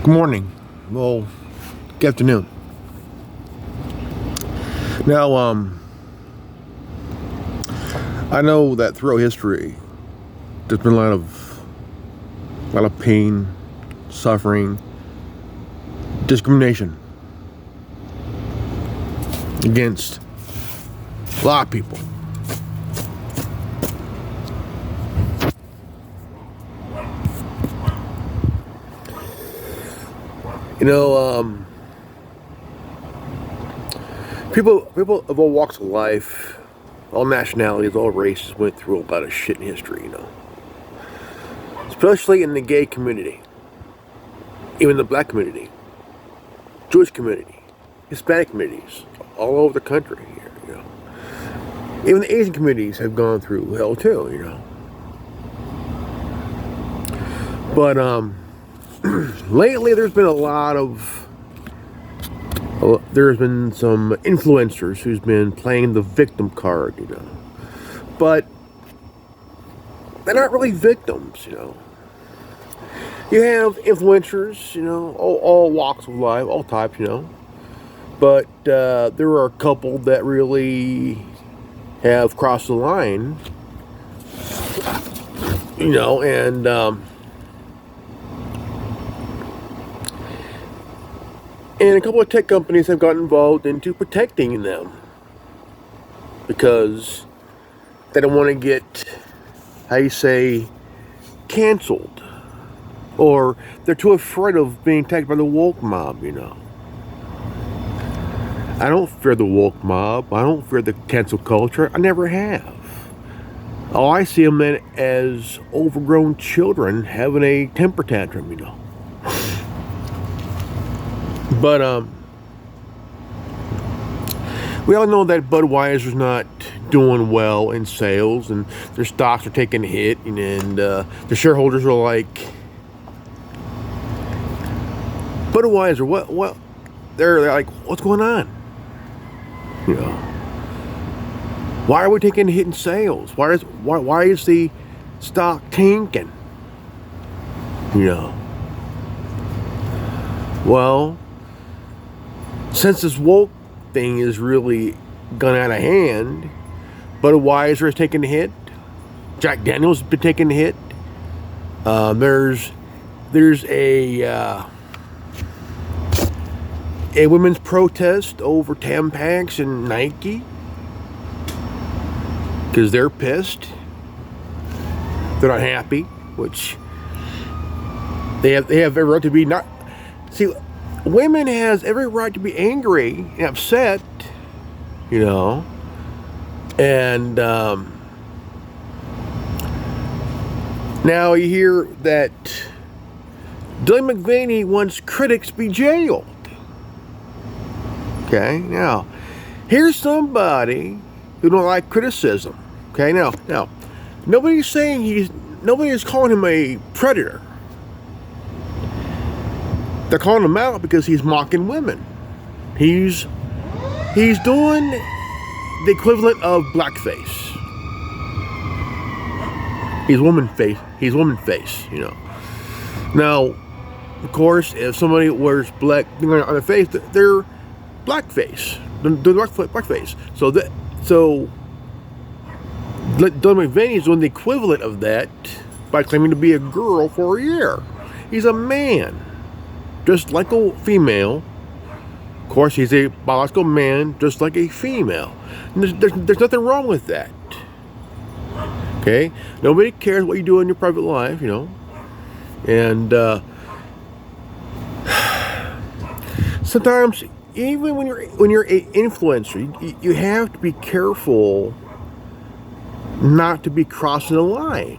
Good morning. Well, good afternoon. Now, I know that throughout history, there's been a lot of pain, suffering, discrimination against a lot of people. You know, people of all walks of life, all nationalities, all races went through a lot of shit in history, especially in the gay community, even the black community, Jewish community, Hispanic communities, all over the country here, Even the Asian communities have gone through hell too, But, lately there's been there's been some influencers who's been playing the victim card, But they're not really victims, You have influencers, all walks of life, all types, But there are a couple that really have crossed the line, and a couple of tech companies have gotten involved into protecting them because they don't want to get, canceled. Or they're too afraid of being attacked by the woke mob, I don't fear the woke mob. I don't fear the cancel culture. I never have. All I see them as overgrown children having a temper tantrum, But we all know that Budweiser's not doing well in sales, and their stocks are taking a hit, and the shareholders are like, Budweiser, what? They're like, what's going on? Why are we taking a hit in sales? Why is the stock tanking? Well, since this woke thing is really gone out of hand, Budweiser has taken a hit. Jack Daniels has been taking a hit. There's a women's protest over Tampax and Nike because they're pissed. They're not happy, which they have every right to be not. See, women has every right to be angry and upset, and now you hear that Dylan McVaney wants critics be jailed. Okay, now here's somebody who don't like criticism. Okay, now nobody's calling him a predator. They're calling him out because he's mocking women. He's doing the equivalent of blackface. He's woman face, Now, of course, if somebody wears black on their face, they're blackface. They're blackface. So Dylan McVaney is doing the equivalent of that by claiming to be a girl for a year. He's a man, just like a female. Of course, he's a biological man, just like a female. There's nothing wrong with that. Okay? Nobody cares what you do in your private life, And sometimes, even when you're an influencer, you have to be careful not to be crossing the line,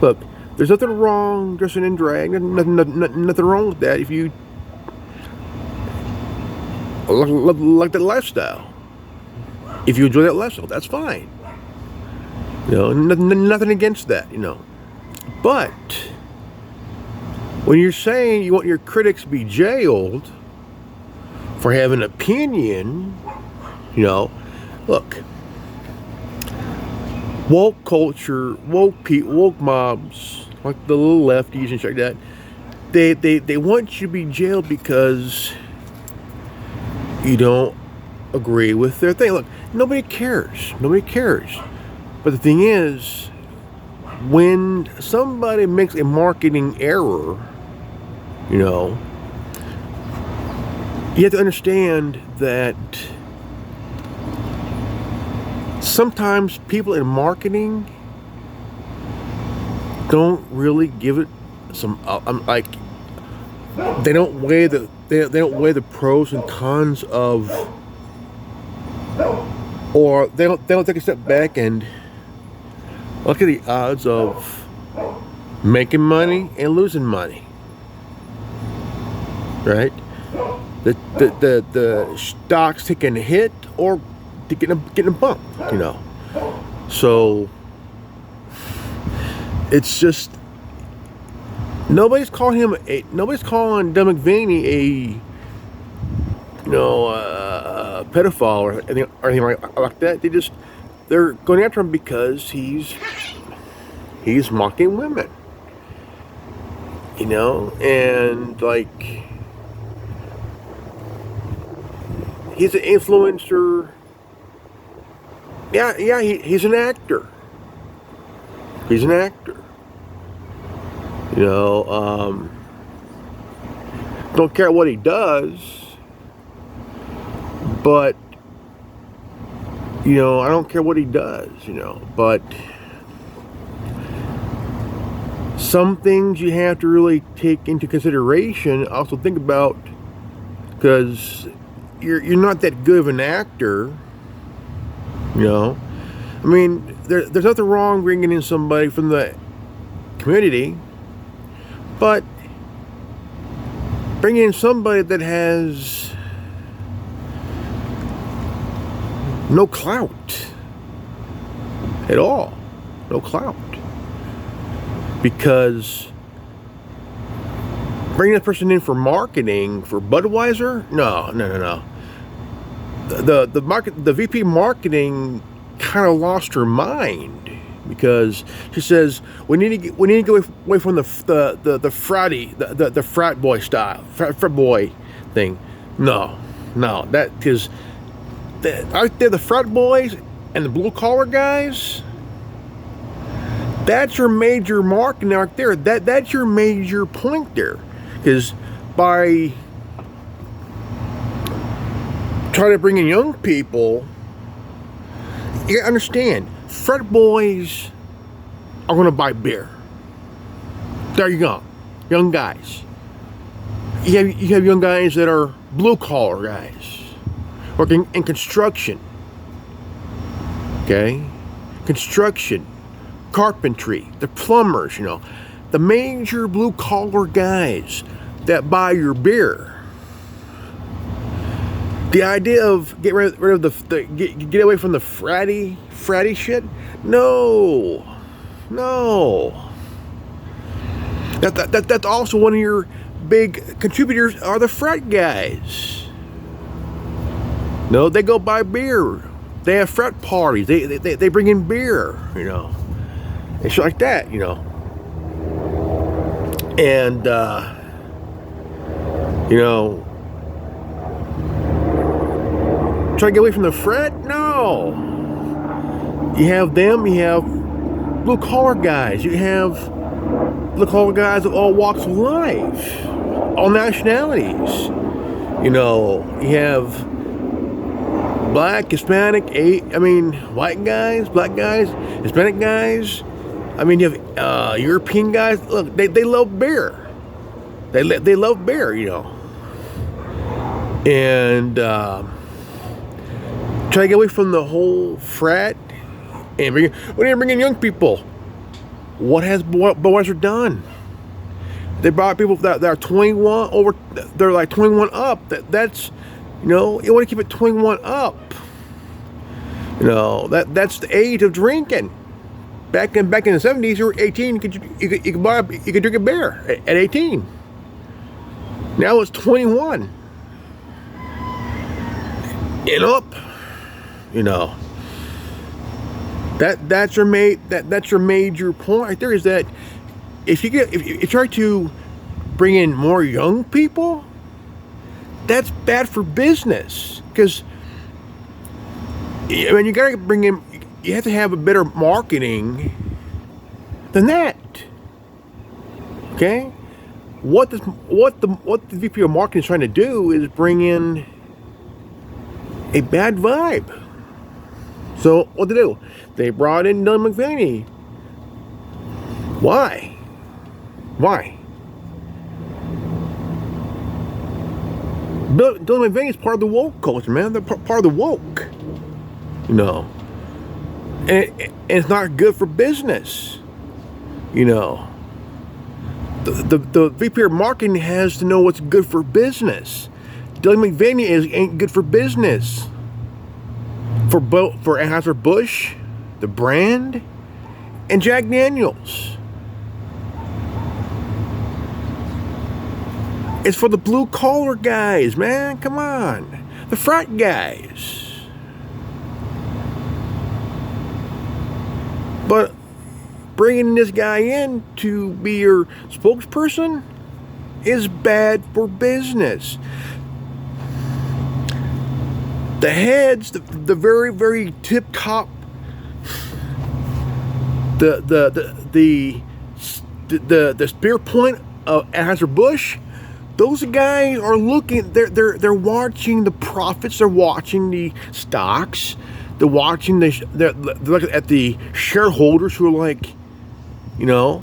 Look, there's nothing wrong dressing in drag. Nothing wrong with that if you like that lifestyle. If you enjoy that lifestyle, that's fine. Nothing against that, But when you're saying you want your critics to be jailed for having an opinion, look, woke culture, woke mobs, like the little lefties and shit like that, they want you to be jailed because you don't agree with their thing. Look, nobody cares. Nobody cares. But the thing is, when somebody makes a marketing error, you know, you have to understand that sometimes people in marketing don't really give it some. Like they don't weigh the pros and cons of, or they don't take a step back and look at the odds of making money and losing money, right? The stock's taking a hit or getting a bump, you know. So it's just nobody's calling Doug McVaney a pedophile or anything like that. They're going after him because he's mocking women, you know, and like he's an influencer. Yeah, he's an actor. He's an actor. You know, don't care what he does, but you know, I don't care what he does, you know, but some things you have to really take into consideration. Also think about, because you're not that good of an actor, you know. I mean, there's nothing wrong bringing in somebody from the community, but bringing in somebody that has no clout at all, no clout, because bringing that person in for marketing for Budweiser, no. The VP marketing kind of lost her mind, because she says we need to go away from the frat boy style, frat boy thing. No, that because aren't there the frat boys and the blue collar guys? That's your major marketing out there. That's your major point there, because by trying to bring in young people, you gotta understand, frat boys are gonna buy beer. They're young guys. You have young guys that are blue collar guys, working in construction. Okay, construction, carpentry, the plumbers. You know, the major blue collar guys that buy your beer. The idea of get rid of get away from the fratty shit. No. That's also one of your big contributors are the frat guys. No, they go buy beer. They have frat parties. They bring in beer, you know, and shit like that, you know. And you know, try to get away from the frat? No. You have them, you have blue collar guys, you have blue collar guys of all walks of life, all nationalities. You know, you have black, Hispanic, white guys, black guys, Hispanic guys. I mean, you have European guys. Look, they love beer. They love beer, you know. And try to get away from the whole frat and bring in young people. What has Budweiser done? They brought people that are 21 over. They're like 21 up. That's, you know, you want to keep it 21 up. You know, that's the age of drinking. Back in the 70s, you were 18. You could drink a beer at 18. Now it's 21 and up. You know, that's your major point right there, is that if you try to bring in more young people, that's bad for business. Because, I mean, you gotta bring in, you have to have a better marketing than that. Okay? What the VP of marketing is trying to do is bring in a bad vibe. So what to do? They brought in Dylan McVaney. Why? Why? Dylan McVaney is part of the woke culture, man. They're part of the woke. You know. And it's not good for business. You know. The VP of marketing has to know what's good for business. Dylan McVaney ain't good for business. For Anheuser-Busch, the brand, and Jack Daniels. It's for the blue collar guys, man. Come on. The frat guys. But bringing this guy in to be your spokesperson is bad for business. The heads, the very, very tip top, the spear point of Anheuser-Busch, those guys are looking. They're watching the profits. They're watching the stocks. They're watching they're looking at the shareholders who are like, you know,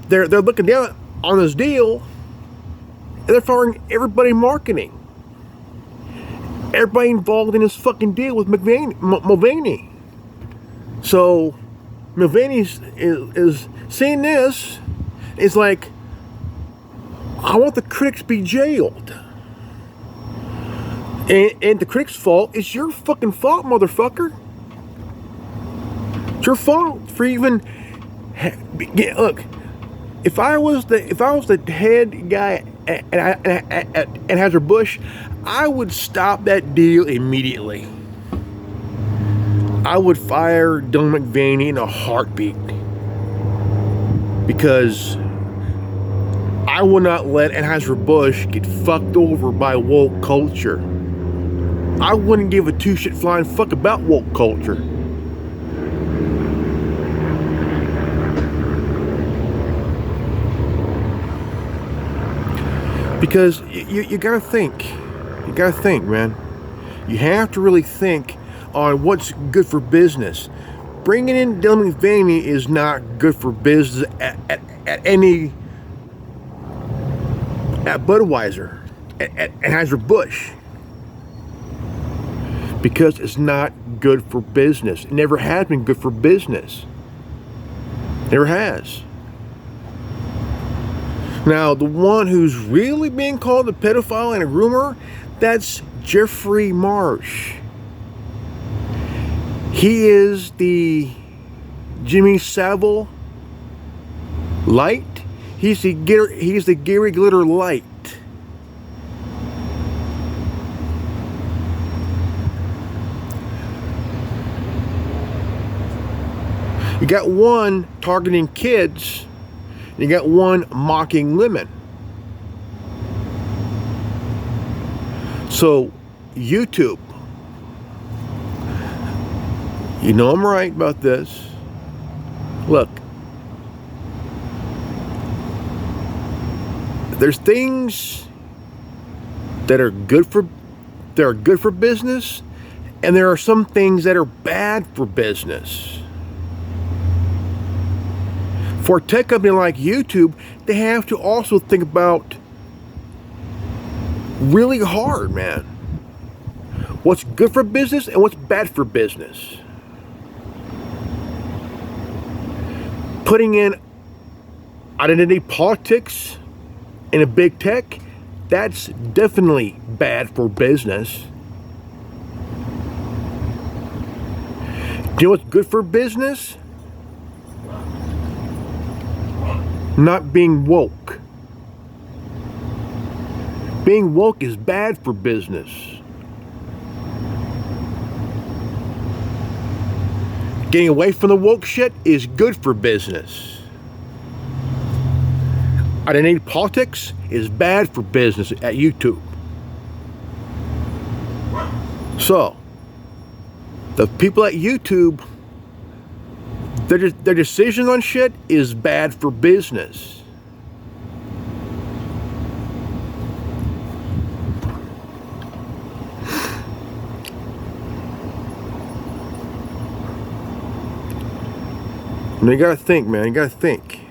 they're looking down on this deal, and they're following everybody marketing. Everybody involved in this fucking deal with Mulvaney. So Mulvaney is seeing this. It's like, I want the critics to be jailed. And the critics' fault is your fucking fault, motherfucker. It's your fault for even look. If I was the head guy at Anheuser-Busch, I would stop that deal immediately. I would fire Dylan McVaney in a heartbeat, because I would not let Anheuser-Busch get fucked over by woke culture. I wouldn't give a two shit flying fuck about woke culture. Because you gotta think. You gotta think, man. You have to really think on what's good for business. Bringing in Dylan McVaney is not good for business at Budweiser, at Anheuser-Busch. Because it's not good for business. It never has been good for business. Never has. Now, the one who's really being called a pedophile and a groomer, that's Jeffrey Marsh. He is the Jimmy Savile light. He's the Gary Glitter light. You got one targeting kids, and you got one mocking women. So, YouTube, you know I'm right about this. Look, there's things that are good for business, and there are some things that are bad for business. For a tech company like YouTube, they have to also think about really hard, man, what's good for business and what's bad for business. Putting in identity politics in a big tech, that's definitely bad for business. Do you know what's good for business? Not being woke. Being woke is bad for business. Getting away from the woke shit is good for business. Identity politics is bad for business at YouTube. So, the people at YouTube, their decision on shit is bad for business. And you gotta think, man, you gotta think.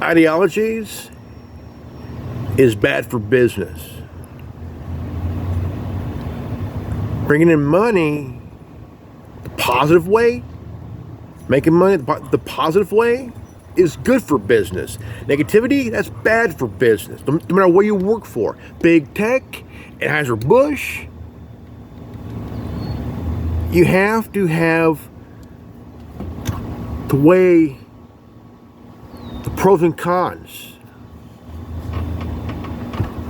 Ideologies is bad for business. Bringing in money the positive way, making money the positive way is good for business. Negativity, that's bad for business. No matter what you work for. Big tech, Anheuser-Busch, you have to have to weigh the pros and cons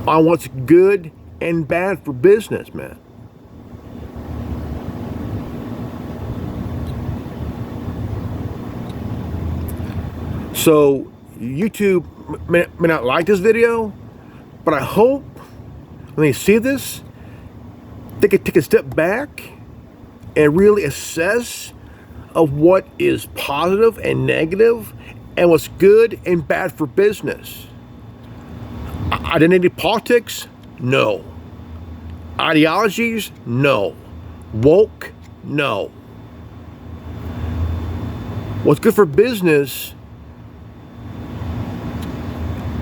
on what's good and bad for business, man. So YouTube may not like this video, but I hope when they see this, they can take a step back and really assess of what is positive and negative and what's good and bad for business. Identity politics? No. Ideologies? No. Woke? No. What's good for business,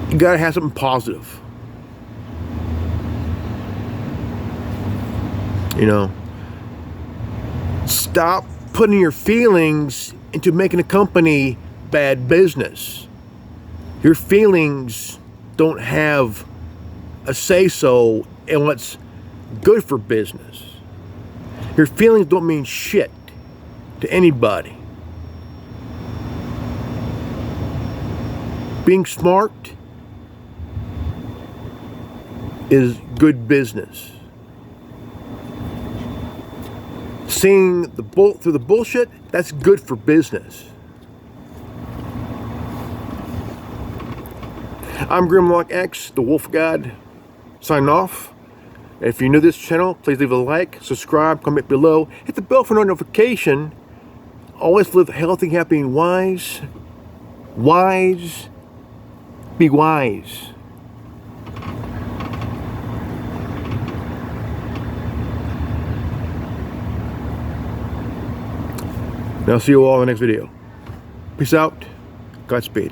you gotta have something positive. You know, stop putting your feelings into making a company bad business. Your feelings don't have a say-so in what's good for business. Your feelings don't mean shit to anybody. Being smart is good business. Seeing through the bullshit, that's good for business. I'm Grimlock X, the Wolf God, signing off. If you're new to this channel, please leave a like, subscribe, comment below, hit the bell for notification. Always live healthy, happy, and wise. Wise. Be wise. Now, see you all in the next video. Peace out. Godspeed.